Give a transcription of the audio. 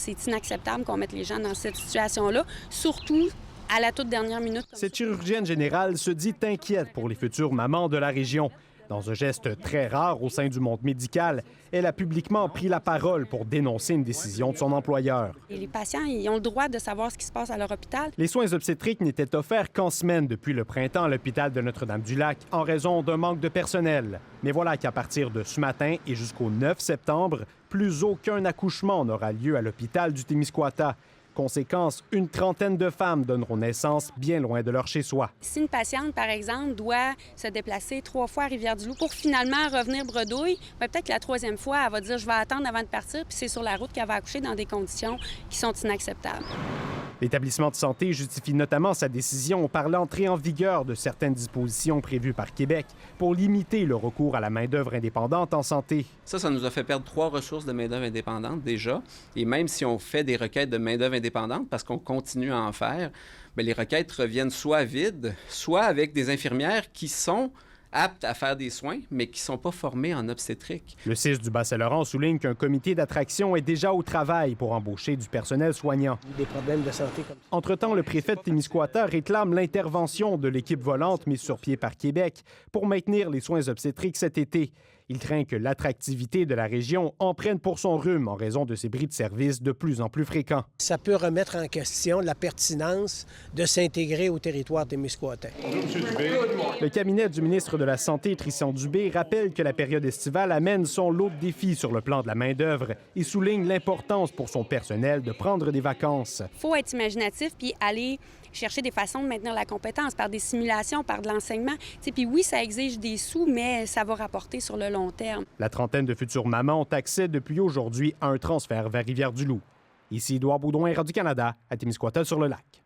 C'est inacceptable qu'on mette les gens dans cette situation-là, surtout à la toute dernière minute. Cette chirurgienne générale se dit inquiète pour les futures mamans de la région. Dans un geste très rare au sein du monde médical, elle a publiquement pris la parole pour dénoncer une décision de son employeur. Et les patients, ils ont le droit de savoir ce qui se passe à leur hôpital. Les soins obstétriques n'étaient offerts qu'en semaine depuis le printemps à l'hôpital de Notre-Dame-du-Lac en raison d'un manque de personnel. Mais voilà qu'à partir de ce matin et jusqu'au 9 septembre, plus aucun accouchement n'aura lieu à l'hôpital du Témiscouata. Conséquence, une trentaine de femmes donneront naissance bien loin de leur chez-soi. Si une patiente, par exemple, doit se déplacer 3 fois à Rivière-du-Loup pour finalement revenir bredouille, peut-être que la 3e fois, elle va dire « je vais attendre avant de partir », puis c'est sur la route qu'elle va accoucher dans des conditions qui sont inacceptables. L'établissement de santé justifie notamment sa décision par l'entrée en vigueur de certaines dispositions prévues par Québec pour limiter le recours à la main-d'œuvre indépendante en santé. Ça nous a fait perdre 3 ressources de main-d'œuvre indépendante déjà. Et même si on fait des requêtes de main-d'œuvre indépendante, parce qu'on continue à en faire, bien, les requêtes reviennent soit vides, soit avec des infirmières qui sont aptes à faire des soins, mais qui ne sont pas formés en obstétrique. Le CIS du Bas-Saint-Laurent souligne qu'un comité d'attraction est déjà au travail pour embaucher du personnel soignant. Des problèmes de santé comme ça. Entre-temps, le préfet de Témiscouata réclame l'intervention de l'équipe volante mise sur pied par Québec pour maintenir les soins obstétriques cet été. Il craint que l'attractivité de la région en prenne pour son rhume en raison de ces bris de service de plus en plus fréquents. Ça peut remettre en question la pertinence de s'intégrer au territoire témiscouatain. Le cabinet du ministre de la Santé, Tristan Dubé, rappelle que la période estivale amène son lot de défis sur le plan de la main-d'œuvre et souligne l'importance pour son personnel de prendre des vacances. Il faut être imaginatif puis aller chercher des façons de maintenir la compétence par des simulations, par de l'enseignement. Puis oui, ça exige des sous, mais ça va rapporter sur le long terme. La trentaine de futures mamans ont accès depuis aujourd'hui à un transfert vers Rivière-du-Loup. Ici Édouard Baudouin, Radio-Canada, à Témiscouata-sur-le-Lac.